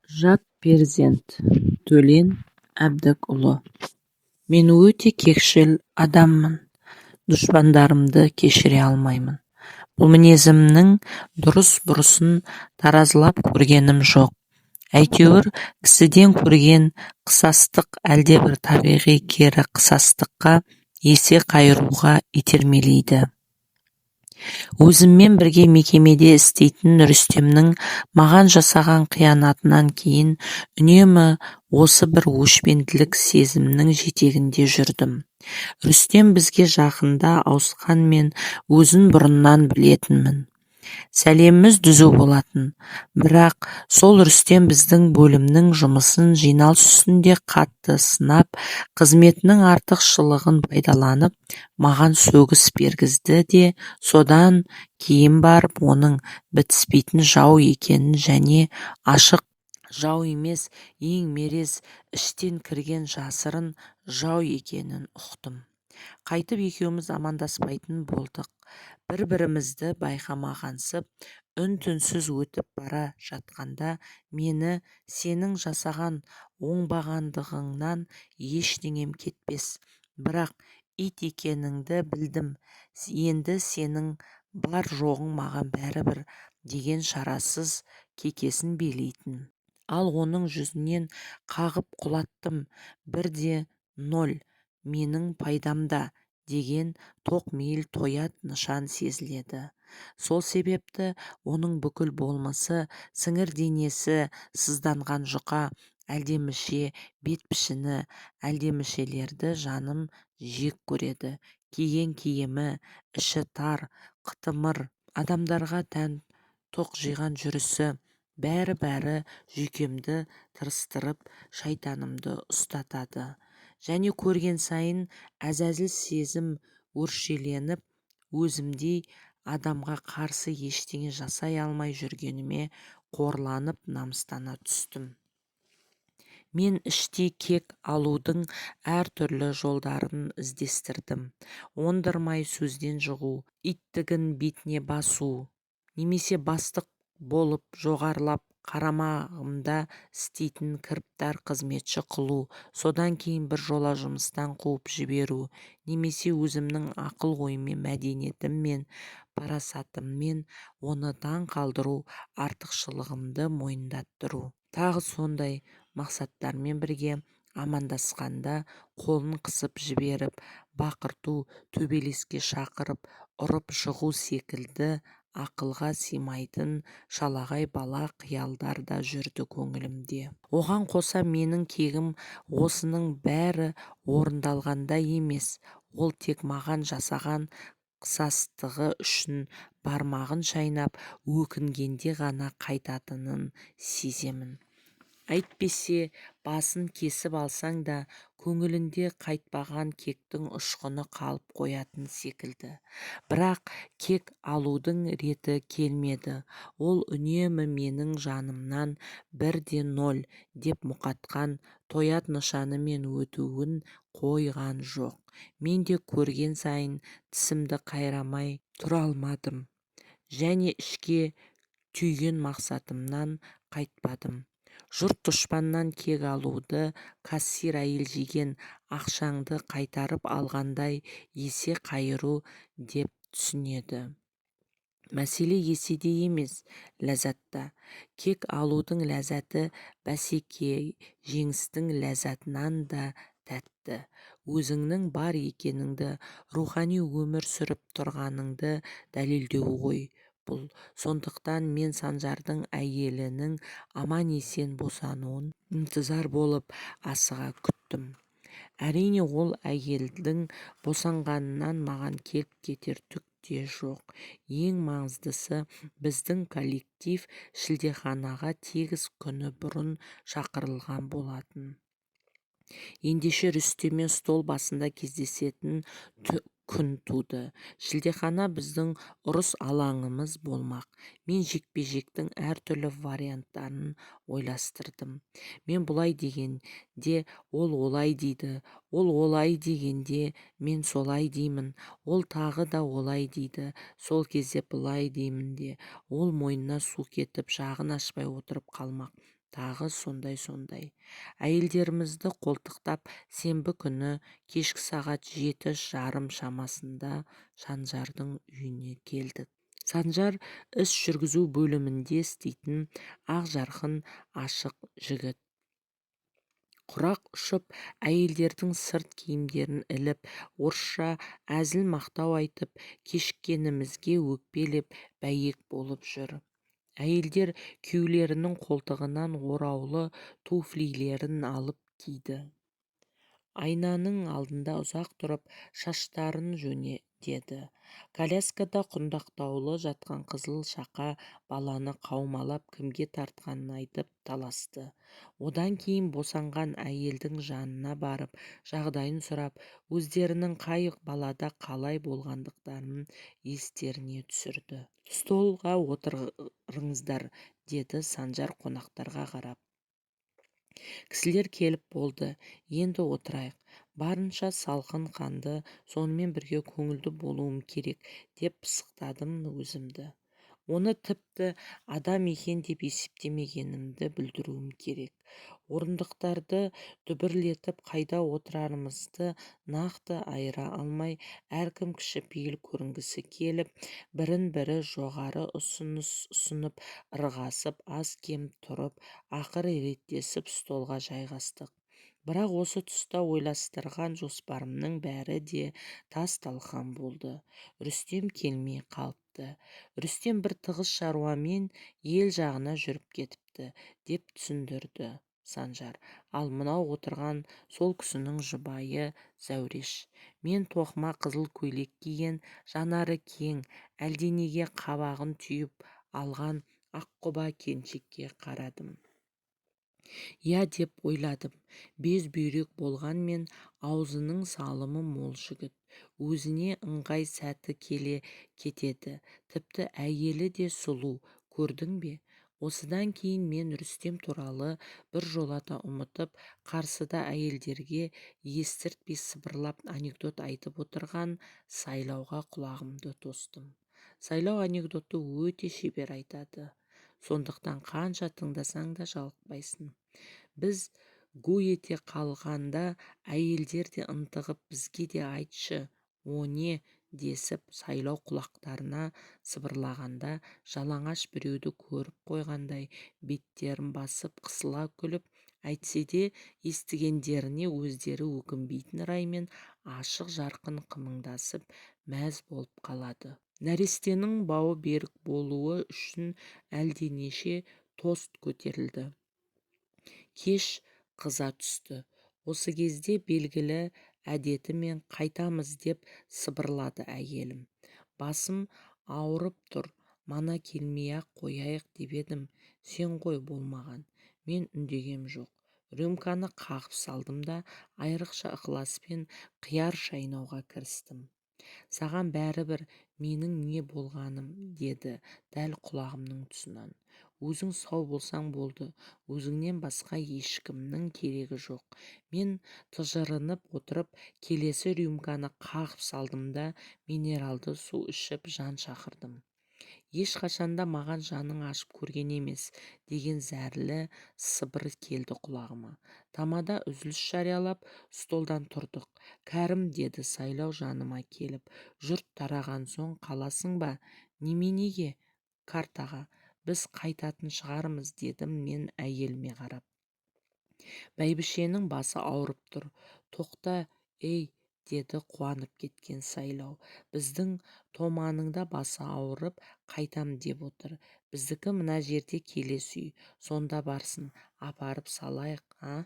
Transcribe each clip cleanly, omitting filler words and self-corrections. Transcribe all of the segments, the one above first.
Жат перзент. Төлен Әбдікұлы. Мен өте кекшіл адаммын. Дұшпандарымды кешіре алмаймын. Бұл мінезімнің дұрыс-бұрысын таразылап көргенім жоқ. Әйтеуір кісіден көрген қысастық әлдебір табиғи кері қысастыққа, есе қайыруға итермелейді. Өзіммен бірге мекемеде істейтін Рүстемнің маған жасаған қиянатынан кейін үнемі осы бір өшпенділік сезімнің жетегінде жүрдім. Рүстем бізге жақында ауысқанмен өзін бұрыннан білетінмін. Сәлеміміз түзу болатын, бірақ сол Рүстем біздің бөлімнің жұмысын жиналыс үстінде қатты сынап, қызметінің артықшылығын пайдаланып, маған сөгіс бергізді де, содан кейін барып оның бітіспейтін жау екенін және ашық жау емес, ең мерез іштен кірген жасырын жау екенін ұқтым. Қайтып екеуміз амандаспайтын болдық. Бір-бірімізді байқамағансып, үн-түнсіз өтіп бара жатқанда мені сенің жасаған оңбағандығыңнан ештеңем кетпес, бірақ ит екеніңді білдім, енді сенің бар-жоғың маған бәрібір деген шарасыз кекесін билейтін. Ал оның жүзінен қағып құлаттым, бірде 0 менің пайдамда деген тоқмейіл тоят нышан сезіледі. Сол себепті оның бүкіл болмысы, сіңір денесі, сызданған жұқа, әлдемеше бет пішіні, әлдемешелерді жаным жек көреді. Киген киімі, іші тар, қытымыр, адамдарға тән тоқжиған жүрісі, бәрі жүйкемді тырыстырып, шайтанымды ұстатады. Және көрген сайын әзәзіл сезім өршеленіп, өзімдей адамға қарсы ештеңе жасай алмай жүргеніме қорланып, намыстана түстім. Мен іштей кек алудың әр түрлі жолдарын іздестірдім. Ондырмай сөзден жығу, иттігін бетіне басу, немесе бастық болып жоғарылап қарамағымда істейтін кіріптар қызметші қылу, содан кейін біржола жұмыстан қуып жіберу, немесе өзімнің ақыл-оймен, мәдениетіммен, парасатыммен оны таң қалдыру, артықшылығымды мойындаттыру. Тағы сондай мақсаттармен бірге амандасқанда қолын қысып жіберіп, бақырту, төбелеске шақырып, ұрып-жығу секілді ақылға сыймайтын шалағай бала қиялдар да жүрді көңілімде. Оған қоса менің кегім осының бәрі орындалғанда емес, ол тек маған жасаған қысастығы үшін бармағын шайнап өкінгенде ғана қайтатынын сеземін. Әйтпесе, басын кесіп алсаң да, көңілінде қайтпаған кектің ұшқыны қалып қоятын секілді. Бірақ кек алудың реті келмеді. Ол үнемі менің жанымнан бірде 0 деп мұқатқан тоят нышанымен өтуін қойған жоқ. Мен де көрген сайын тісімді қайрамай тұра алмадым, және ішке түйген мақсатымнан қайтпадым. Жұрт дұшпаннан кек алуды кассир әйел жеген ақшаңды қайтарып алғандай есе қайыру деп түсінеді. Мәселе еседе емес, ләззатта. Кек алудың ләззаты бәсеке, жеңістің ләззатынан да тәтті. Өзіңнің бар екеніңді, рухани өмір сүріп тұрғаныңды дәлелдеу ғой бұл. Сондықтан мен Санжардың әйелінің аман-есен босануын ынтызар болып асыға күттім. Әрине, ол әйелдің босанғанынан маған келіп кетер түк те жоқ. Ең маңыздысы, біздің коллектив шілдеханаға 8 күні бұрын шақырылған болатын. Ендеше Рүстеммен стол басында кездесетін күн туды. Шілдехана біздің ұрыс алаңымыз болмақ. Мен жекпе-жектің әртүрлі варианттарын ойластырдым. Мен бұлай дегенде, ол олай дейді, ол олай дегенде, мен солай деймін, ол тағы да олай дейді, сол кезде былай деймін де, ол мойнына су кетіп, жағын ашпай отырып қалмақ. тағы сондай. Әйелдерімізді қолтықтап сенбі күні кешкі сағат 7:30 шамасында Санжардың үйіне келдік. Санжар іс жүргізу бөлімінде істейтін ақ жарқын ашық жігіт. Құрақ ұшып, әйелдердің сырт киімдерін іліп, орысша әзіл мақтау айтып, кешіккенімізге өкпелеп, бәйек болып жүр. Әйелдер күйеулерінің қолтығынан ораулы туфлилерін алып киді. Айнаның алдында ұзақ тұрып, шаштарын жөнедеді. Коляскада құндақтаулы жатқан қызыл шақа баланы қаумалап кімге тартқанын айтып таласты. Одан кейін босанған әйелдің жанына барып, жағдайын сұрап, өздерінің қай балада қалай болғандықтарын естеріне түсірді. «Столға отырыңыздар», деді Санжар қонақтарға қарап. Кісілер келіп болды, енді отырайық. Барынша салқын қанды, сонымен бірге көңілді болуым керек, деп пысықтадым өзімді. Оны тіпті адам екен деп есептемегенімді білдіруім керек. Орындықтарды дүбірлетіп қайда отырарымызды нақты айыра алмай, әркім кішіпейіл көрінгісі келіп, бірін-бірі жоғары ұсынып, ырғасып, аз-кем тұрып, ақыры реттесіп столға жайғастық. Бірақ осы тұста ойластырған жоспарымның бәрі де тас-талқан болды. Рүстем келмей қалыпты. Рүстем бір тығыз шаруамен ел жағына жүріп кетіпті, деп түсіндірді Санжар. Ал мынау отырған сол кісінің жұбайы Зәуреш. Мен тоқыма қызыл көйлек киген, жанары кең, әлденеге қабағын түйіп алған аққұба келіншекке қарадым. Я деп ойладым. Без бүйрек болғанмен аузының салымы мол жігіт. Өзіне ыңғай сәті келе кетеді. Тіпті әйелі де сұлу, көрдің бе? Осыдан кейін мен Рүстем туралы бір жолата ұмытып, қарсыда әйелдерге естіртпей сыбырлап анекдот айтып отырған Сайлауға құлағымды тостым. Сайлау анекдотты өте шебер айтады. Сондықтан қанша тыңдасаң да жалықпайсың. Біз гу ете қалғанда әйелдер де ынтығып бізге де айтшы, о не, десіп Сайлау құлақтарына сыбырлағанда жалаңаш біреуді көріп қойғандай беттерін басып қысыла күліп, әйтсе де естігендеріне өздері өкінбейтін раймен ашық жарқын қымыңдасып мәз болып қалады. Нәрестенің бауы берік болуы үшін әлденеше тост көтерілді. Кеш қыза түсті. Осы кезде белгілі әдетімен қайтамыз деп сыбырлады әйелім. Басым ауырып тұр, мана келмей-ақ қояйық деп едім, сен ғой болмаған. Мен үндегем жоқ. Рюмканы қағып салдым да айрықша ықыласпен қияр шайнауға кірістім. Саған бәрібір менің не болғаным, деді дәл құлағымның тұсынан. Өзің сау болсаң болды, өзіңнен басқа ешкімнің керегі жоқ. Мен тыжырынып отырып, келесі рюмканы қағып салдым да минералды су ішіп жан шақырдым. Ешқашанда маған жаның ашып көрген емес, деген зәрлі сыбыр келді құлағыма. Тамада үзіліс жариялап, столдан тұрдық. Кәрім, деді Сайлау жаныма келіп, жұрт тараған соң қаласың ба? Неменеге? Картаға. Біз қайтатын шығармыз, дедім мен әйеліме қарап. Бәйбішенің басы ауырып тұр. Тоқта, ей, деді қуанып кеткен Сайлау. Біздің Томаның да басы ауырып қайтам деп отыр. Біздікі мына жерде келесі үй. Сонда барсын, апарып салайық, а?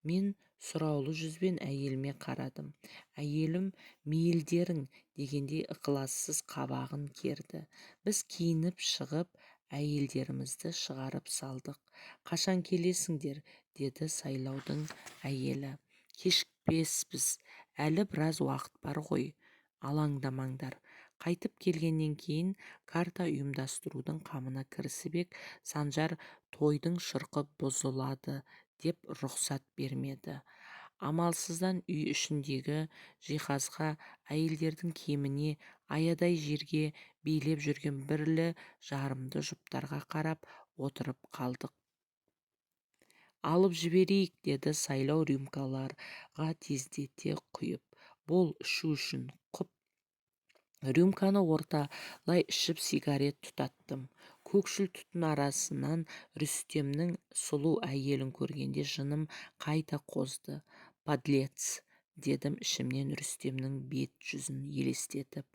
Мен сұраулы жүзбен әйеліме қарадым. Әйелім мейілдерің дегендей ықылассыз қабағын керді. Біз киініп шығып, әйелдерімізді шығарып салдық. Қашан келесіңдер, деді Сайлаудың әйелі. Кешікпеспіз, әлі біраз уақыт бар ғой, алаңдамаңдар. Қайтып келгеннен кейін карта ұйымдастырудың қамына кірісіп ек, Санжар тойдың шырқы бұзылады деп рұқсат бермеді. Амалсыздан үй ішіндегі жиһазға, әйелдердің киіміне, аядай жерге билеп жүрген бірлі жарымды жұптарға қарап отырып қалдық. алып жіберейік, деді Сайлау рюмкаларға тездете құйып. Бол, ішу үшін құп. Рюмканы орталай ішіп сигарет тұтаттым. Көкшіл түтін арасынан Рүстемнің сұлу әйелін көргенде жыным қайта қозды. Подлец, дедім ішімнен Рүстемнің бет-жүзін елестетіп.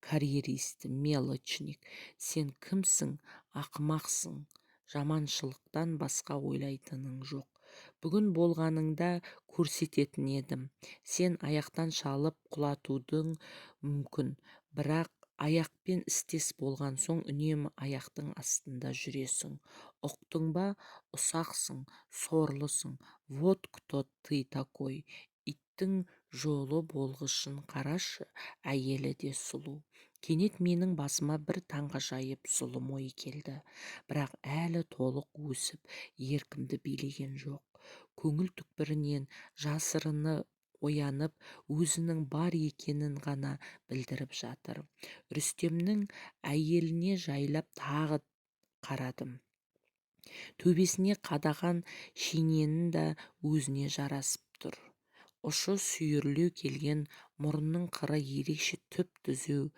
Карьерист, мелочник. Сен кімсің? Ақымақсың. Жаманшылықтан басқа ойлайтының жоқ. Бүгін болғаныңда көрсететін едім. Сен аяқтан шалып құлатудың мүмкін, бірақ аяқпен істес болған соң үнемі аяқтың астында жүресің. Ұқтың ба? Ұсақсың, сорлысың. Вот кто ты такой. Иттің жолы болғышын қарашы, әйелі де сұлу. Кенет менің басыма бір таңғажайып зұлым ой келді. Бірақ әлі толық өсіп, еркімді билеген жоқ. Көңіл түкпірінен жасырыны оянып, өзінің бар екенін ғана білдіріп жатыр. Рүстемнің әйеліне жайлап тағы қарадым. Төбесіне қадаған шиненін да өзіне жарасып тұр. Ұшы сүйірлеу келген, мұрынның қыры ерекше түп-түзу,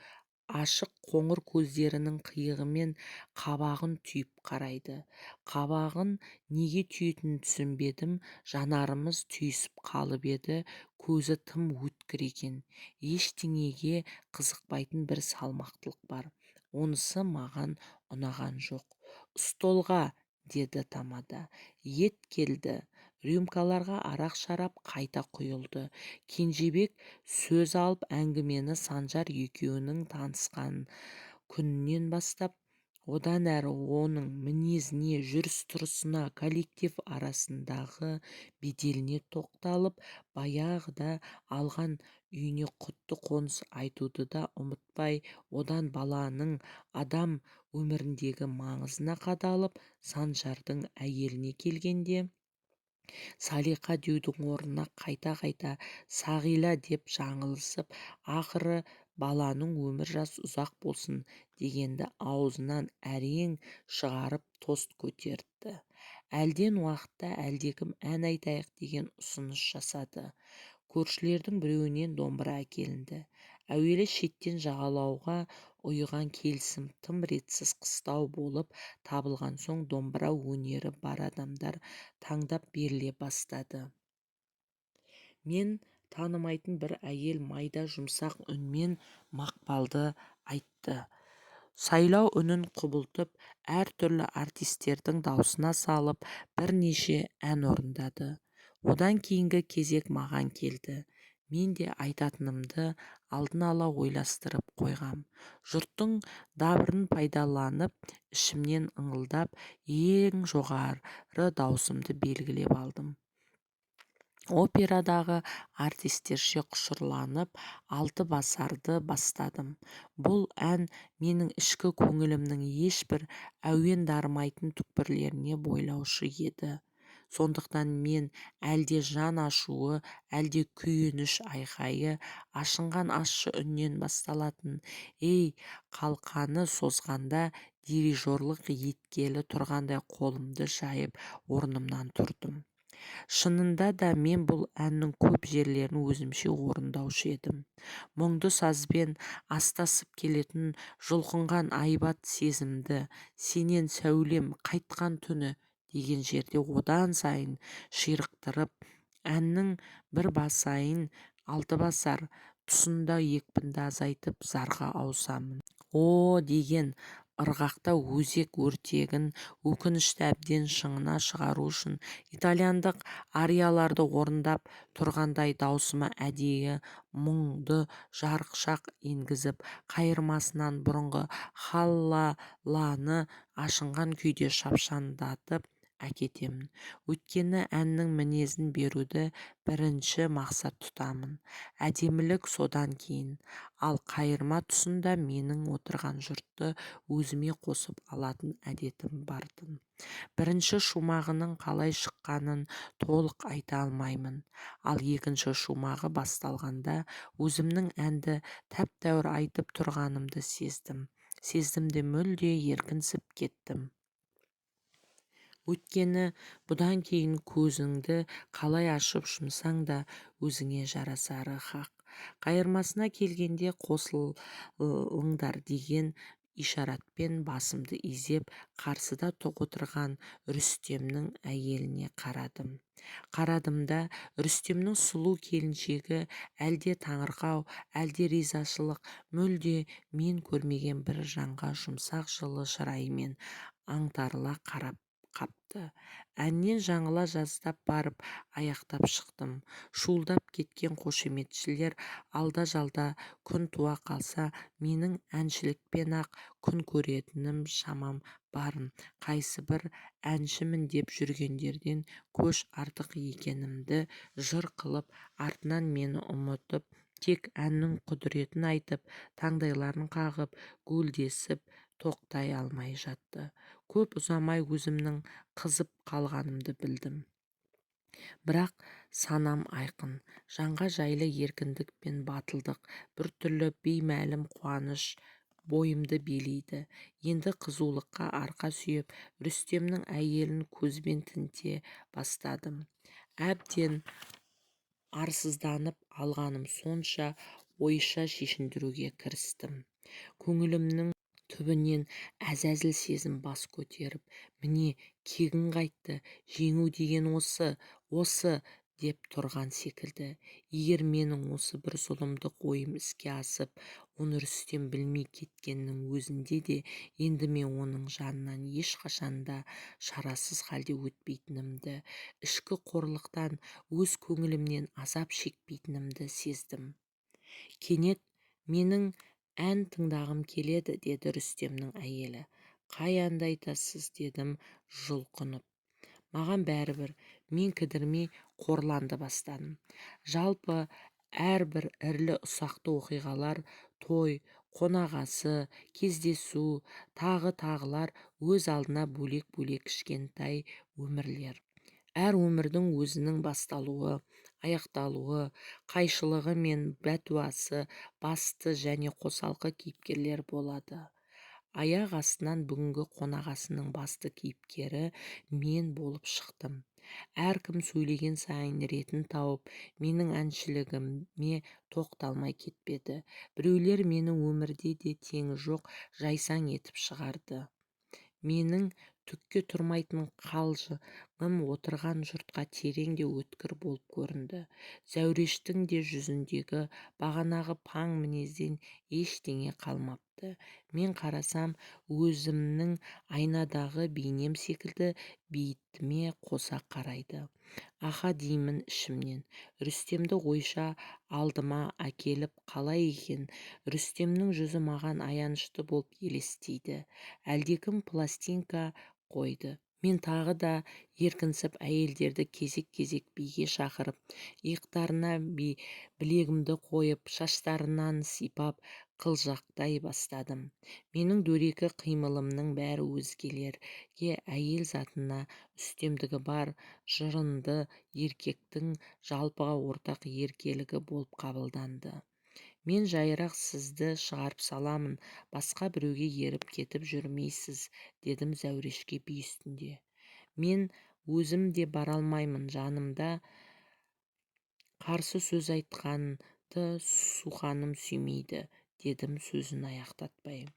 ашық қоңыр көздерінің қиығымен қабағын түйіп қарайды. Қабағын неге түйетінін түсінбедім, жанарымыз түйісіп қалып еді, көзі тым өткір екен. Ештеңеге қызықпайтын бір салмақтылық бар. Онысы маған ұнаған жоқ. «Столға», деді тамада. Ет келді. Рюмкаларға арақ-шарап қайта құйылды. Кенжебек сөз алып әңгімені Санжар екеуінің танысқан күнінен бастап, одан әрі оның мінезіне, жүріс-тұрысына, коллектив арасындағы беделіне тоқталып, баяғыда алған үйіне құтты қоныс айтуды да ұмытпай, одан баланың адам өміріндегі маңызына қадалып, Санжардың әйеліне келгенде Салиқа деудің орнына қайта-қайта Сағила деп жаңылысып, ақыры баланың өмір жас ұзақ болсын дегенді аузынан әрең шығарып тост көтерді. Әлден уақытта әлдекім ән айтайық деген ұсыныс жасады. Көршілердің біреуінен домбыра әкелінді. Әуелі шеттен жағалауға ұйыған келісім тым ретсіз қыстау болып табылған соң домбыра өнері бар адамдар таңдап беріле бастады. Мен танымайтын бір әйел майда жұмсақ үнмен мақпалды айтты. Сайлау үнін құбылтып, әртүрлі артистердің даусына салып, бірнеше ән орындады. Одан кейінгі кезек маған келді. Мен де айтатынымды алдын ала ойластырып қойғам. Жұрттың дабырын пайдаланып, ішімнен ыңылдап, ең жоғары даусымды белгілеп алдым. Операдағы артистерше құшырланып, алты басарды бастадым. Бұл ән менің ішкі көңілімнің ешбір әуен дарымайтын түкпірлеріне бойлаушы еді. Сондықтан мен әлде жан ашуы, әлде күйініш айқайы, ашынған ащы үннен басталатын «Ей» қалқаны созғанда дирижерлық еткелі тұрғандай қолымды жайып орнымнан тұрдым. Шынында да мен бұл әннің көп жерлерін өзімше орындаушы едім. Мұңды сазбен астасып келетін жұлқынған айбат сезімді, сенен сәулем қайтқан түні деген жерде одан сайын ширықтырып, әннің бір басайын алты басар тұсында екпінді азайтып зарға ауысамын. О деген ырғақта өзек өртегін өкінішті әбден шыңына шығару үшін итальяндық арияларды орындап тұрғандай даусыма әдейі мұңды жарықшақ енгізіп, қайырмасынан бұрынғы халлаланы ашынған күйде шапшаңдатып әкетемін. Өйткені әннің мінезін беруді бірінші мақсат тұтамын. Әдемілік содан кейін, ал қайырма тұсында менің отырған жұртты өзіме қосып алатын әдетім бартын. Бірінші шумағының қалай шыққанын толық айта алмаймын, ал екінші шумағы басталғанда өзімнің әнді тәп-тәуір айтып тұрғанымды сездім де мүлде еркінсіп кеттім. Өйткені бұдан кейін көзіңді қалай ашып жұмсаң да өзіңе жарасары хақ. Қайырмасына келгенде қосылыңдар деген ишаратпен басымды изеп қарсыда отырған Рүстемнің әйеліне қарадым. Қарадым да Рүстемнің сұлу келіншегі әлде таңырқау, әлде ризашылық, мүлде мен көрмеген бір жанға жұмсақ жылы шыраймен аңтарыла қарап қапты. Әннен жаңыла жаздап барып аяқтап шықтым. Шуылдап кеткен қошеметшілер алда-жалда күн туа қалса, менің әншілікпен-ақ күн көретінім шамам барын қайсыбір әншімін деп жүргендерден көш артық екенімді жыр қылып, артынан мені ұмытып, тек әннің құдіретін айтып, таңдайларын қағып, гуілдесіп тоқтай алмай жатты. Көп ұзамай өзімнің қызып қалғанымды білдім. Бірақ санам айқын. Жанға жайлы еркіндік пен батылдық, біртүрлі беймәлім қуаныш бойымды билейді. Енді қызулыққа арқа сүйеп, Рүстемнің әйелін көзбен тінте бастадым. Әбден арсызданып алғаным сонша ойша шешіндіруге кірістім. Көңілімнің түбінен әзәзіл сезім бас көтеріп, міне кегің қайтты, жеңу деген осы деп тұрған секілді. Егер менің осы бір зұлымдық ойым іске асып, оны Рүстем білмей кеткеннің өзінде де енді мен оның жанынан ешқашанда шарасыз халде өтпейтінімді, ішкі қорлықтан өз көңілімнен азап шекпейтінімді сездім. Кенет менің ән тыңдағым келеді, деді Рүстемнің әйелі. Қай әнді айтасыз, дедім жұлқынып. Маған бәрібір, мен кідірмей қорланды бастадым. Жалпы әрбір ірілі-ұсақты оқиғалар, той, қонақасы, кездесу, тағылар өз алдына бөлек-бөлек кішкентай өмірлер. Әр өмірдің өзінің басталуы, аяқталуы, қайшылығы мен бәтуасы, басты және қосалқы кейіпкерлер болады. Аяқ астынан бүгінгі қонақасының басты кейіпкері мен болып шықтым. Әркім сөйлеген сайын ретін тауып, менің әншілігіме тоқталмай кетпеді. Біреулер менің өмірде де теңі жоқ жайсаң етіп шығарды. Менің түкке тұрмайтын қалжыңым отырған жұртқа терең де өткір болып көрінді. Зәурештің де жүзіндегі бағанағы паң мінезден ештеңе қалмапты. Мен қарасам, өзімнің айнадағы бейнем секілді бейітіме қоса қарайды. Аха деймін ішімнен. Рүстемді ойша алдыма әкеліп қалай екен? Рүстемнің жүзі маған аянышты болып елестейді. Әлдекім пластинка қойды. Мен тағы да еркінсіп әйелдерді кезек-кезек биге шақырып, иықтарына білегімді қойып, шаштарынан сипап қылжақтай бастадым. Менің дөрекі қимылымның бәрі өзгелерге әйел затына үстемдігі бар жырынды еркектің жалпыға ортақ еркелігі болып қабылданды. Мен жайырақ сізді шығарып саламын, басқа біреуге еріп кетіп жүрмейсіз, дедім Зәурешке би үстінде. Мен өзім де бара алмаймын, жанымда қарсы сөз айтқанды суханым сүймейді, дедім сөзін аяқтатпай.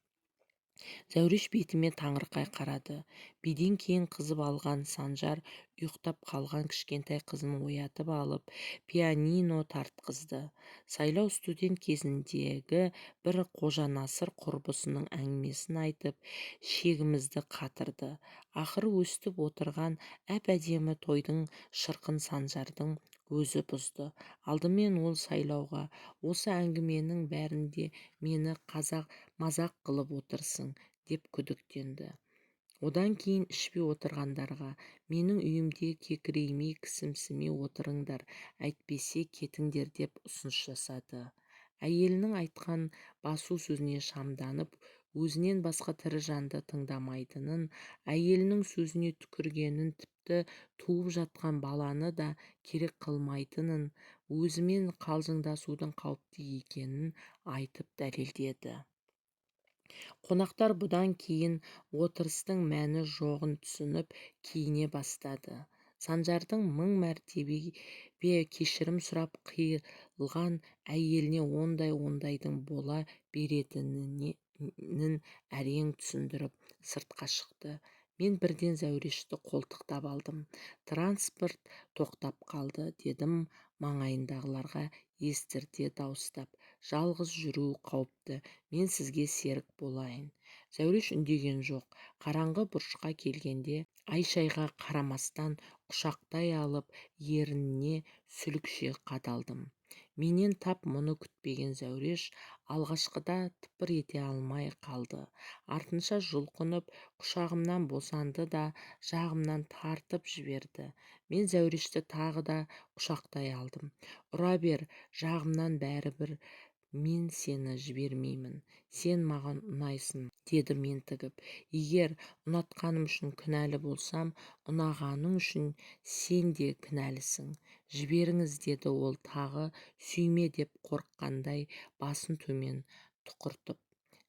Зәуреш бетіме таңырқай қарады. Биден кейін қызып алған Санжар ұйықтап қалған кішкентай қызын оятып алып, пианино тартқызды. Сайлау студент кезіндегі бір қожанасыр құрбысының әңгімесін айтып, шегімізді қатырды. Ақыры өстіп отырған әп-әдемі тойдың шырқын Санжардың өзі бұзды. Алдымен ол Сайлауға, осы әңгіменің бәрінде мені мазақ қылып отырсың, деп күдіктенді. Одан кейін ішпей отырғандарға, менің үйімде кекіреймей, кісімсімей отырыңдар, әйтпесе кетіңдер, деп ұсыныс жасады. Әйелінің айтқан басу сөзіне шамданып, өзінен басқа тірі жанды тыңдамайтынын, әйелінің сөзіне түкіргенін, тіпті туып жатқан баланы да керек қылмайтынын, өзімен қалжыңдасудың қауіпті екенін айтып дәлелдеді. Қонақтар бұдан кейін отырыстың мәні жоғын түсініп киіне бастады. Санжардың мың мәртебе кешірім сұрап қиылған әйеліне ондайдың бола беретінін әрең түсіндіріп сыртқа шықты. Мен бірден Зәурешті қолтықтап алдым. Транспорт тоқтап қалды, дедім маңайындағыларға естірте дауыстап. Жалғыз жүру қауіпті, мен сізге серік болайын. Зәуреш үндеген жоқ. Қараңғы бұрышқа келгенде ай-шайға қарамастан құшақтай алып ерініне сүлікше қадалдым. Менен тап мұны күтпеген Зәуреш алғашқыда тыпыр ете алмай қалды. Артынша жұлқынып құшағымнан босанды да жағымнан тартып жіберді. Мен Зәурешті тағы да құшақтай алдым. Ұра бер, жағымнан бәрібір мен сені жібермеймін. Сен маған ұнайсың, деді ментігіп. Егер ұнатқаным үшін кінәлі болсам, ұнағаның үшін сен де кінәлісің. Жіберіңіз, деді ол тағы сүйме деп қорыққандай басын төмен тұқыртып.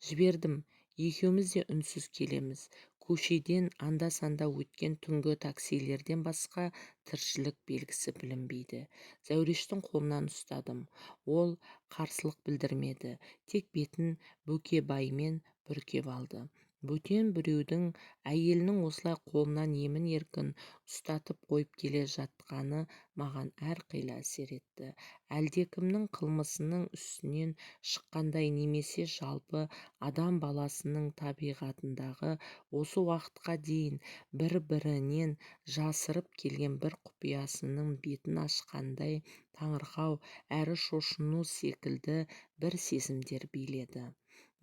Жібердім. Екеуміз де үнсіз келеміз. Көшеден анда-санда өткен түнгі таксилерден басқа тіршілік белгісі білінбейді. Зәурештің қолынан ұстадым. Ол қарсылық білдірмеді. Тек бетін бөкебаймен бүркеп алды. Бөтен біреудің әйелінің осылай қолынан емін-еркін ұстатып қойып келе жатқаны маған әрқилы әсер етті. Әлдекімнің қылмысының үстінен шыққандай, немесе жалпы адам баласының табиғатындағы осы уақытқа дейін бір-бірінен жасырып келген бір құпиясының бетін ашқандай таңырқау әрі шошыну секілді бір сезімдер биледі.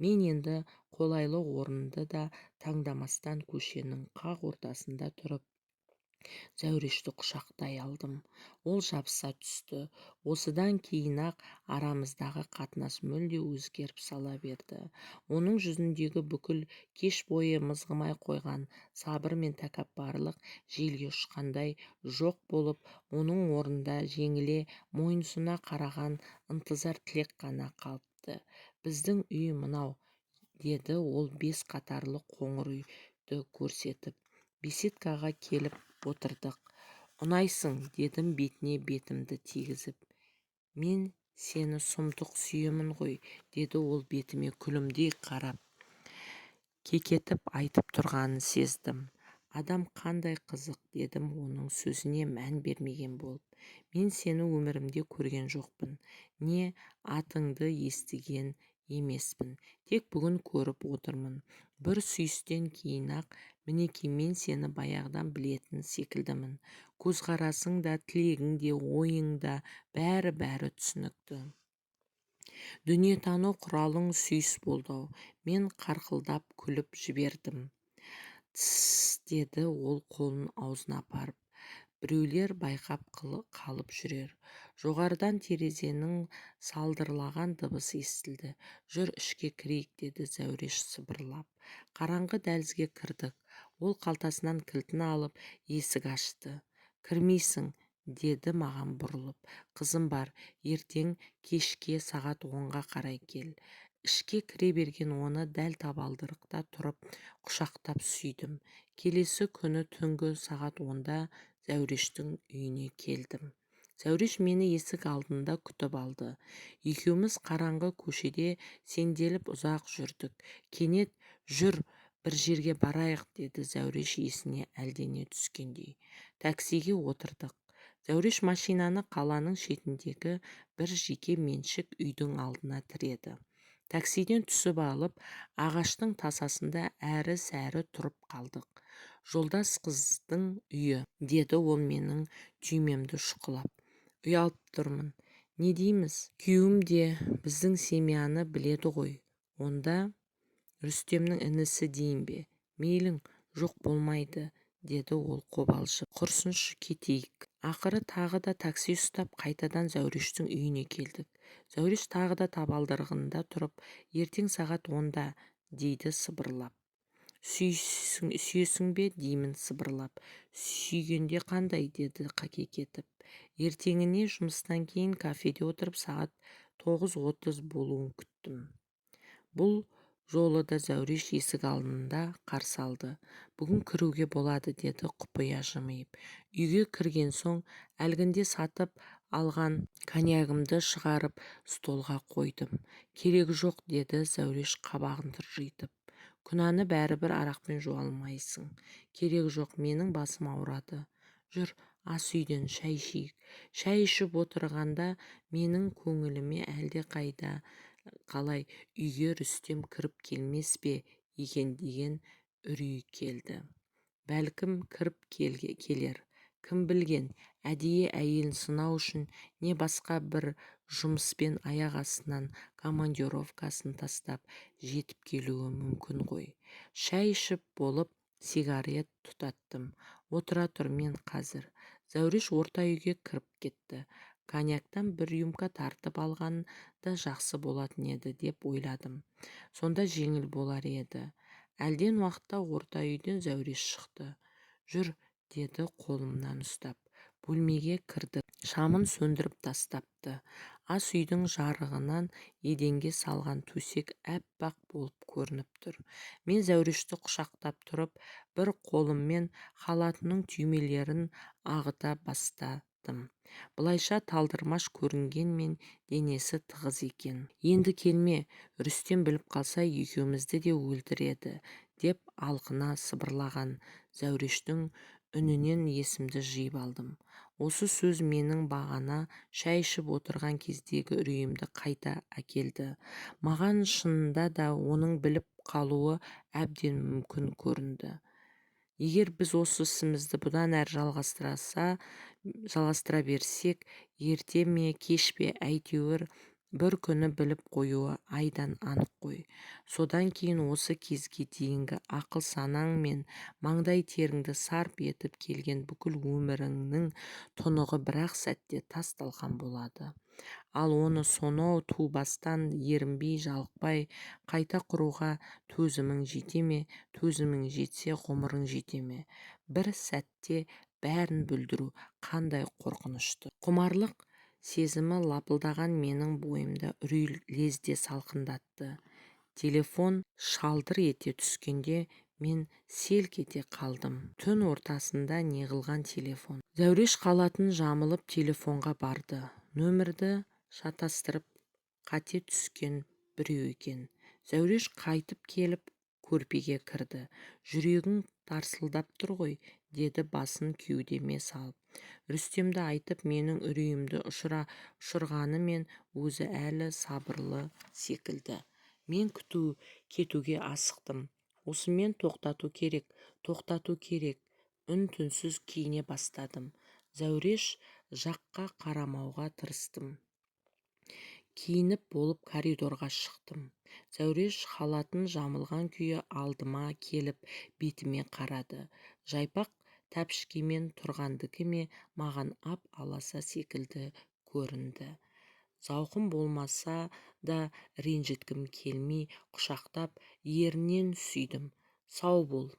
Мен енді қолайлы орынды да таңдамастан көшенің қақ ортасында тұрып Зәурешті құшақтай алдым. Ол жабыса түсті. Осыдан кейін-ақ арамыздағы қатынас мүлде өзгеріп сала берді. Оның жүзіндегі бүкіл кеш бойы мызғымай қойған сабыр мен тәкаппарлық желге ұшқандай жоқ болып, оның орнында жеңіле мойынсұна қараған ынтызар тілек қана қалыпты. Біздің үй мынау, деді ол 5 қатарлы қоңыр үйді көрсетіп. Беседкаға келіп отырдық. Ұнайсың, дедім бетіне бетімді тигізіп. Мен сені сұмдық сүйемін ғой, деді ол бетіме күлімдей қарап. Кекетіп айтып тұрғанын сездім. Адам қандай қызық, дедім оның сөзіне мән бермеген болып. Мен сені өмірімде көрген жоқпын. Не атыңды естіген емеспін. Тек бүгін көріп отырмын. Бір сүйістен кейін-ақ мінеки мен сені баяғыдан білетін секілдімін. Көзқарасың да, тілегің де, ойың да бәрі түсінікті. Дүниетану құралың сүйіс болды-ау. Мен қарқылдап күліп жібердім. Тссс, деді ол қолын аузына апарып. Біреулер байқап қалып жүрер. Жоғарыдан терезенің салдырлаған дыбысы естілді. Жүр ішке кірейік, деді Зәуреш сыбырлап. Қараңғы дәлізге кірдік. Ол қалтасынан кілтін алып есік ашты. Кірмейсің, деді маған бұрылып. Қызым бар, ертең кешке сағат 10-ға қарай кел. Ішке кіре берген оны дәл табалдырықта тұрып құшақтап сүйдім. Келесі күні түнгі сағат 10-да Зәурештің үйіне келдім. Зәуреш мені есік алдында күтіп алды. Екеуміз қараңғы көшеде сенделіп ұзақ жүрдік. Кенет жүр, бір жерге барайық, деді Зәуреш есіне әлдене түскендей. Таксиге отырдық. Зәуреш машинаны қаланың шетіндегі бір жеке меншік үйдің алдына тіреді. Таксиден түсіп алып, ағаштың тасасында әрі-сәрі тұрып қалдық. Жолдас қыздың үйі, деді ол менің түймемді шұқылап. Ұялып тұрмын. Не дейміз? Күйеуім де біздің семьяны біледі ғой. Онда Рүстемнің інісі дейін бе? Мейлің, жоқ болмайды, деді ол қобалжып. Құрсыншы кетейік. Ақыры тағы да такси ұстап қайтадан Зәурештің үйіне келдік. Зәуреш тағы да табалдырығында тұрып, ертең сағат 10-да, дейді сыбырлап. Сүйесің бе, деймін сыбырлап. Сүйгенде қандай, деді кекетіп. Ертеңіне жұмыстан кейін кафеде отырып сағат 9:30 болуын күттім. Бұл жолы да зәуреш есік алдында қарсы алды. «Бүгін кіруге болады», деді құпия жымиып. Үйге кірген соң әлгінде сатып алған коньягымды шығарып столға қойдым. «Керегі жоқ», деді зәуреш қабағын тыржитып. «Күнәні бәрібір арақпен жуа алмайсың». «Керегі жоқ, менің басым ауырады». «Жүр, ас үйден шай ішейік». Шай ішіп отырғанда менің көңіліме әлде қалай үйге Рүстем кіріп келмес пе екен деген үрей келді. Бәлкім кіріп келер. Кім білген, әдейі әйелін сынау үшін не басқа бір жұмыспен аяқ астынан командировкасын тастап жетіп келуі мүмкін ғой. Шай ішіп болып сигарет тұтаттым. «Отыра тұр, мен қазір». Зәуреш орта үйге кіріп кетті. Коньяктан бір рюмка тартып алған да жақсы болатын еді деп ойладым. Сонда жеңіл болар еді. Әлден уақытта орта үйден Зәуреш шықты. «Жүр», деді қолымнан ұстап. Бөлмеге кірді. Шамын сөндіріп тастапты. Ас үйдің жарығынан еденге салған төсек әппақ болып көрініп тұр. Мен Зәурешті құшақтап тұрып, бір қолыммен халатының түймелерін ағыта бастадым. Былайша талдырмаш көрінгенмен денесі тығыз екен. «Енді келме, Рүстем біліп қалса екеумізді де өлтіреді», деп алқына сыбырлаған Зәурештің үнінен есімді жиып алдым. Осы сөз менің бағана шай ішіп отырған кездегі үрейімді қайта әкелді. Маған шынында да оның біліп қалуы әбден мүмкін көрінді. Егер біз осы ісімізді бұдан әрі жалғастыра берсек, ерте ме кеш пе әйтеуір бір күні біліп қоюы айдан анық қой. Содан кейін осы кезге дейінгі ақыл санаң мен маңдай теріңді сарп етіп келген бүкіл өміріңнің тұнығы бір-ақ сәтте тас-талқан болады. Ал оны сонау ту бастан ерінбей жалықпай қайта құруға төзімің жете ме? Төзімің жетсе ғұмырың жете ме? Бір сәтте бәрін бүлдіру қандай қорқынышты. Құмарлық сезімі лапылдаған менің бойымда үрей лезде салқындатты. Телефон шалдыр ете түскенде мен селк ете қалдым. Түн ортасында неғылған телефон. Зәуреш қалатын жамылып телефонға барды. Нөмірді шатастырып қате түскен біреу екен. Зәуреш қайтып келіп көрпеге кірді. «Жүрегің тарсылдап тұр ғой», деді басын кеудеме салып. Рүстемді айтып менің үрейімді ұшырғанымен өзі әлі сабырлы секілді. Мен кетуге асықтым. «Осымен тоқтату керек», үн-түнсіз киіне бастадым. Зәуреш жаққа қарамауға тырыстым. Киініп болып коридорға шықтым. Зәуреш халатын жамылған күйі алдыма келіп бетіме қарады. Жайпақ тәпішкемен тұрғандікі ме маған ап-аласа секілді көрінді. Зауқым болмаса да ренжіткім келмей құшақтап ерінен сүйдім. «Сау бол».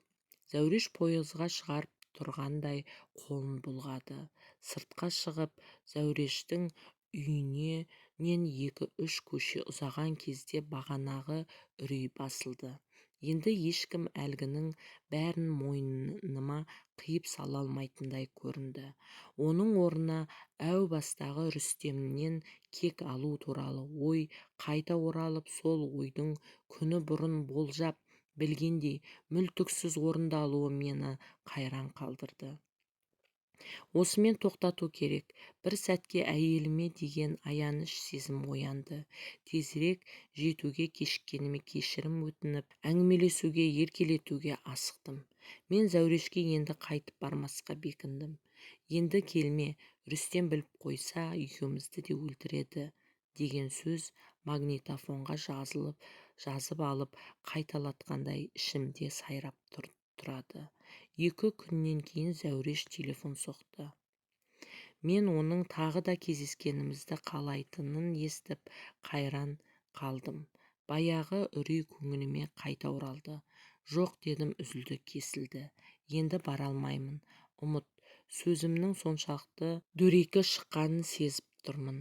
Зәуреш пойызға шығарып тұрғандай қолын бұлғады. Сыртқа шығып Зәурештің үйінен 2-3 көше ұзаған кезде бағанағы үрей басылды. Енді ешкім әлгінің бәрін мойныма қиып сала алмайтындай көрінді. Оның орнына әу бастағы Рүстемнен кек алу туралы ой қайта оралып, сол ойдың күні бұрын болжап білгендей мүлтіксіз орындалуы мені қайран қалдырды. «Осымен тоқтату керек». Бір сәтке әйеліме деген аяныш сезім оянды. Тезірек жетуге кешіккеніме кешірім өтініп, әңгімелесуге, еркелетуге асықтым. Мен Зәурешке енді қайтып бармасқа бекіндім. «Енді келме, Рүстем біліп қойса, екеумізді де өлтіреді», деген сөз магнитофонға жазып алып қайталатқандай ішімде сайрап тұрады. 2 күннен кейін Зәуреш телефон соқты. Мен оның тағы да кездескенімізді қалайтынын естіп қайран қалдым. Баяғы үрей көңіліме қайта оралды. «Жоқ», дедім үзілді-кесілді. «Енді бара алмаймын. Ұмыт». Сөзімнің соншалықты дөрекі шыққанын сезіп тұрмын.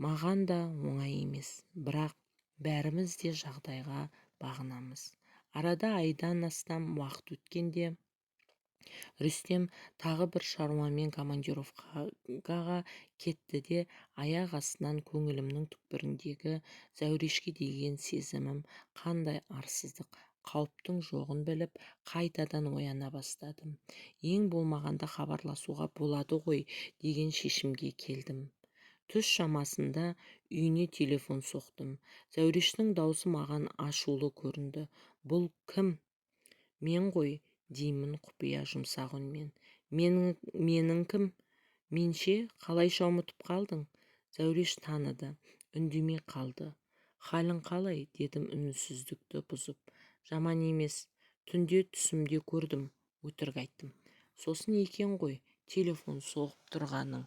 Маған да оңай емес, бірақ бәріміз де жағдайға бағынамыз. Арада айдан астам уақыт өткенде Рүстем тағы бір шаруамен командировкаға кетті де аяқ астынан көңілімнің түкпіріндегі Зәурешке деген сезімім қандай арсыздық, қауіптің жоғын біліп, қайтадан ояна бастадым. Ең болмағанда хабарласуға болады ғой деген шешімге келдім. Түс шамасында үйіне телефон соқтым. Зәурештің даусы маған ашулы көрінді. «Бұл кім?» «Мен ғой», деймін құпия жұмсақ үнмен. Менің кім? Менше, қалайша ұмытып қалдың? Зәуреш таныды, үндемей қалды. «Халің қалай?» дедім үнсіздікті бұзып. «Жаман емес, түнде түсімде көрдім», өтірік айттым. «Сосын екен ғой телефон соғып тұрғаның.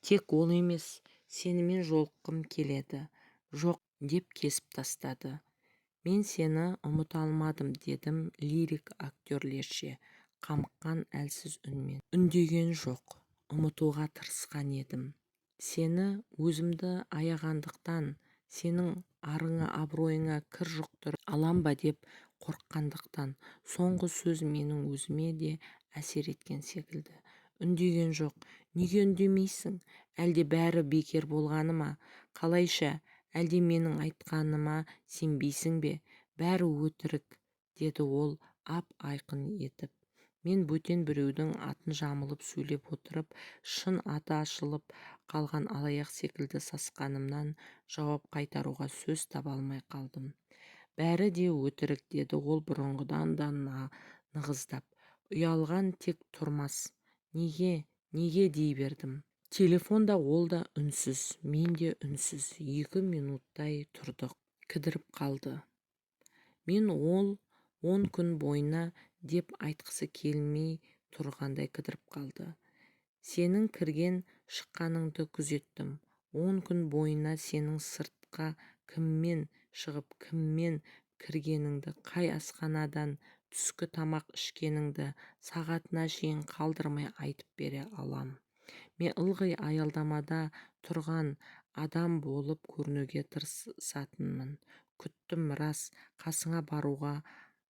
Тек ол емес, сенімен жолыққым келеді». «Жоқ», деп кесіп тастады. «Мен сені ұмыта алмадым», дедім лирик актерлерше, қамыққан әлсіз үнмен. Үндеген жоқ, ұмытуға тырысқан едім. Сені өзімді аяғандықтан, сенің арыңа абыройыңа кір жұқтырып алам ба деп қорыққандықтан. Соңғы сөз менің өзіме де әсер еткен секілді. Үндеген жоқ. «Неге үндемейсің? Әлде бәрі бекер болғаны ма? Қалайша? Әлде менің айтқаныма сенбейсің бе?» «Бәрі өтірік», деді ол ап-айқын етіп. Мен бөтен біреудің атын жамылып сөйлеп отырып, шын аты ашылып қалған алаяқ секілді сасқанымнан жауап қайтаруға сөз таба алмай қалдым. «Бәрі де өтірік», деді ол бұрынғыдан да нығыздап. «Ұялған тек тұрмас. Неге дей бердім. Телефонда ол да үнсіз, мен де үнсіз. 2 минуттай тұрдық. Кідіріп қалды. Мен ол 10 күн бойына деп айтқысы келмей тұрғандай кідіріп қалды. Сенің кірген шыққаныңды күзеттім. 10 күн бойына сенің сыртқа кіммен шығып, кіммен кіргеніңді, қай асханадан түскі тамақ ішкеніңді сағатына шейін қалдырмай айтып бере алам. Мен ылғи аялдамада тұрған адам болып көрінуге тырысатынмын. Күттім, рас, қасыңа баруға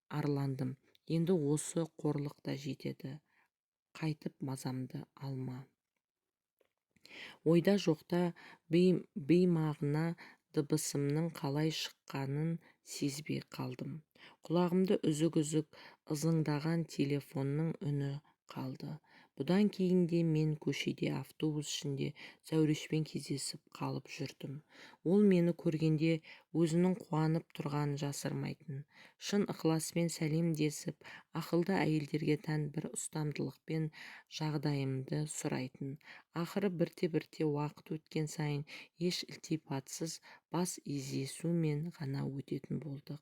арландым. Енді осы қорлық та жетеді. Қайтып мазамды алма». Ойда жоқта беймағына дыбысымның қалай шыққанын сезбей қалдым. Құлағымда үзік-үзік ызыңдаған телефонның үні қалды. Бұдан кейін де мен көшеде, автобус ішінде Зәурешпен кездесіп қалып жүрдім. Ол мені көргенде өзінің қуанып тұрғанын жасырмайтын. Шын ықыласпен сәлемдесіп, ақылды әйелдерге тән бір ұстамдылықпен жағдайымды сұрайтын. Ақыры бірте-бірте уақыт өткен сайын еш ілтипатсыз бас изесумен ғана өтетін болдық.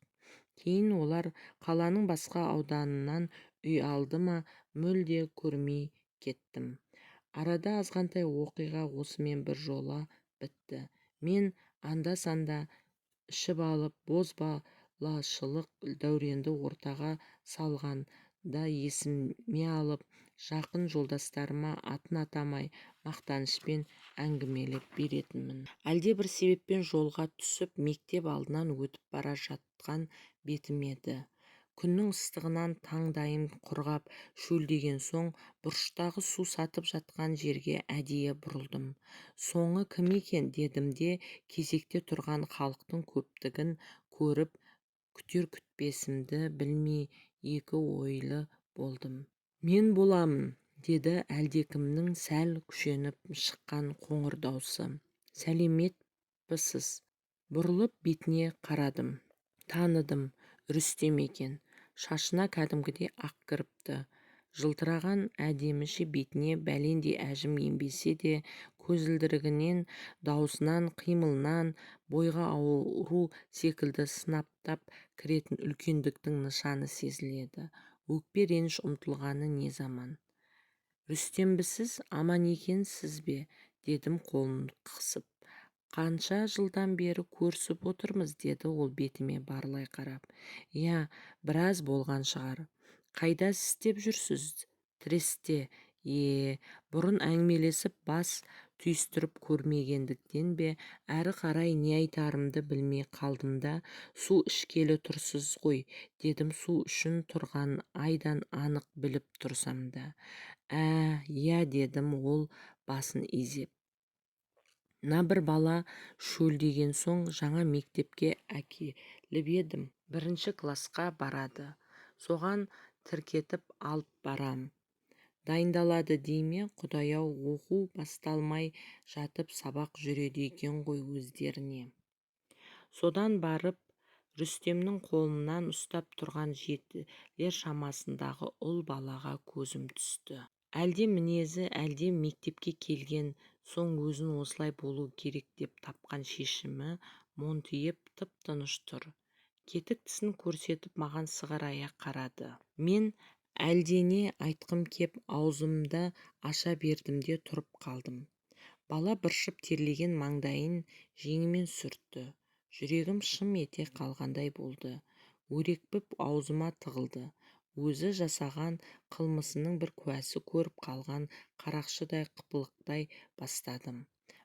Кейін олар қаланың басқа ауданынан үй алды ма, мүлде көрмей кеттім. Арада азғантай оқиға осымен бір жола бітті. Мен анда-санда ішіп алып, бозбалашылық дәуренді ортаға салғанда есіме алып, жақын жолдастарыма атын атамай мақтанышпен әңгімелеп беретінмін. Әлде бір себеппен жолға түсіп, мектеп алдынан өтіп бара жатқан бетім еді. Күннің ыстығынан таңдайым құрғап шөлдеген соң, бұрыштағы су сатып жатқан жерге әдейі бұрылдым. «Соңы кім екен?» дедім де, кезекте тұрған халықтың көптігін көріп, күтер-күтпесімді білмей екі ойлы болдым. «Мен боламын», деді әлдекімнің сәл күшеніп шыққан қоңыр даусы. «Сәлеметпісіз?» Бұрылып бетіне қарадым. Таныдым, Рүстем екен. Шашына кәдімгідей ақ кіріпті. Жылтыраған әдеміше бетіне бәлендей әжім енбесе де, көзілдірігінен, даусынан, қимылынан бойға ауру секілді сынаптап кіретін үлкендіктің нышаны сезіледі. Өкпе реніш ұмытылғаны не заман. «Рүстембісіз, аман екенсіз бе?» дедім қолын қысып. «Қанша жылдан бері көрісіп отырмыз?» деді ол бетіме барлай қарап. «Иә, біраз болған шығар. Қайда істеп жүрсіз?» «Тресте». Бұрын әңгімелесіп бас түйістіріп көрмегендіктен бе, әрі қарай не айтарымды білмей қалдым да, су ішкелі тұрсыз ғой, дедім су үшін тұрғанын айдан анық біліп тұрсам да. Иә, дедім ол басын изеп. мына бір бала шөлдеген соң жаңа мектепке әкеліп едім. 1 классқа барады. Соған тіркетіп алып барам. Дайындалады дей ме, Құдай-ау, оқу басталмай жатып сабақ жүреді екен ғой өздеріне. Содан барып Рүстемнің қолынан ұстап тұрған 7-лер шамасындағы ұл балаға көзім түсті. Әлде мінезі, әлде мектепке келген соң өзін осылай болу керек деп тапқан шешімі монтиып тып-тыныш тұр. Кетік тісін көрсетіп маған сығырая қарады. Мен әлдене айтқым кеп аузымды аша бердім де тұрып қалдым. Бала быршып терлеген маңдайын жеңімен сүртті. Жүрегім шым ете қалғандай болды. Өрекпіп аузыма тығылды. Өзі жасаған қылмысының бір куәсі көріп қалған қарақшыдай қыпылықтай бастадым.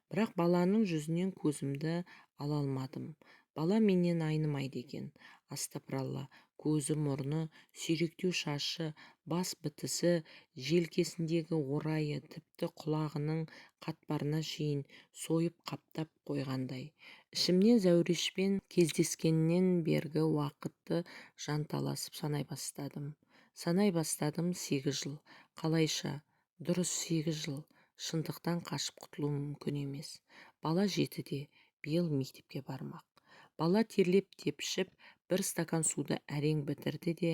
Бірақ баланың жүзінен көзімді ала алмадым. Бала менен айнымайды екен. Астапыралла, көзі, мұрны, сүйректеу шашы, бас бітісі, желкесіндегі орайы, тіпті құлағының қатпарына шейін сойып қаптап қойғандай. Ішімнен Зәурешпен кездескеннен бергі уақытты жанталасып санай бастадым. 8 жыл. Қалайша? Дұрыс, 8 жыл. Шындықтан қашып құтылу мүмкін емес. Бала 7-де, биыл мектепке бармақ. Бала терлеп-тепшіп 1 стакан суды әрең бітірді де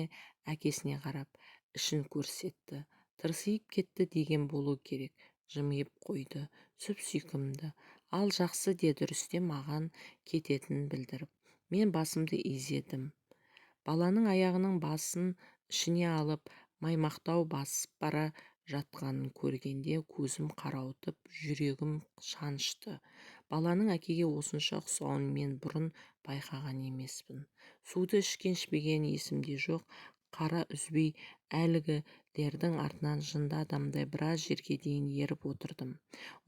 әкесіне қарап ішін көрсетті. Тырсиып кетті деген болу керек. Жымиып қойды. Сүп-сүйкімді. Ал жақсы, деді Рүстем маған кететінін білдіріп. Мен басымды изедім. Баланың аяғының басын ішіне алып маймақтау басып бара жатқанын көргенде көзім қарауытып, жүрегім шанышты. Баланың әкеге осынша ұқсауын мен бұрын байқаған емеспін. Суды ішкен-ішпеген есімде жоқ. Қара үзбей әлгілердің артынан жынды адамдай біраз жерге дейін еріп отырдым.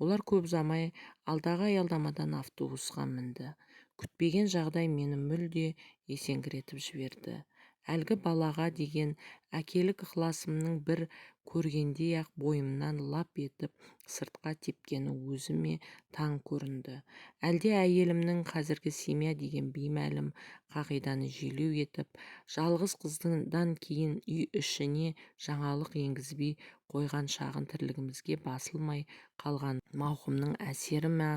Олар көп ұзамай алдағы аялдамадан автобусқа мінді. Күтпеген жағдай мені мүлде есеңгіретіп жіберді. Әлгі балаға деген әкелік ықыласымның бір көргендей-ақ бойымнан лап етіп сыртқа тепкені өзіме таң көрінді. Әлде әйелімнің қазіргі семья деген беймәлім қағиданы желеу етіп, жалғыз қыздан кейін үй ішіне жаңалық енгізбей қойған шағын тірлігімізге басылмай қалған мауқымның әсері ме,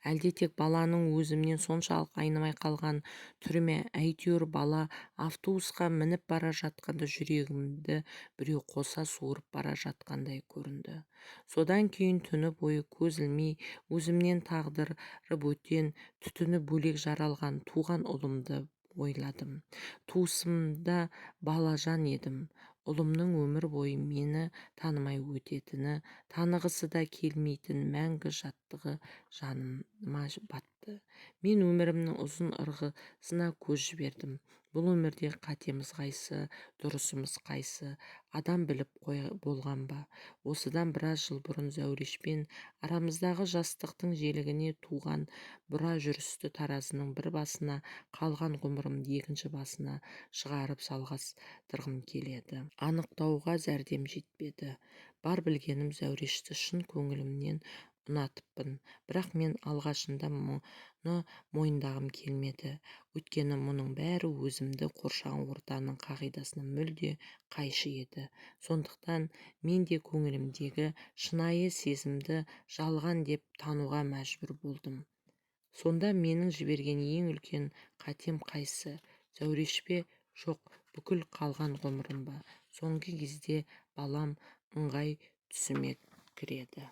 әлде тек баланың өзімнен соншалық айнымай қалған түрі ме? Әйтеуір бала автобусқа мініп бара жатқанда жүрегімді біреу қоса суырып бара жатқандай көрінді. Содан кейін түні бойы көз ілмей өзімнен тағдыры бөтен, түтіні бөлек жаралған туған ұлымды ойладым. Туысымда балажан едім. Ұлымның өмір бойы мені танымай өтетіні, танығысы да келмейтін мәңгі жаттығы жаныма батты. Мен өмірімнің ұзын ырғысына көз жібердім. Бұл өмірде қатеміз қайсы, дұрысымыз қайсы, адам біліп болған ба? Осыдан біраз жыл бұрын Зәурешпен арамыздағы жастықтың желігіне туған бұра жүрісті таразының бір басына қалған ғұмырымды екінші басына шығарып салғастырғым келеді. Анықтауға зәрдем жетпеді. Бар білгенім Зәурешті шын көңілімнен ұнатыппын, бірақ мен алғашында мұны мойындағым келмеді. Өйткені мұның бәрі өзімді қоршаған ортаның қағидасына мүлде қайшы еді. Сондықтан мен де көңілімдегі шынайы сезімді жалған деп тануға мәжбүр болдым. Сонда менің жіберген ең үлкен қатем қайсы? Зәуреш пе? Жоқ, бүкіл қалған ғұмырым ба? Соңғы кезде балам ыңғай түсіме кіреді.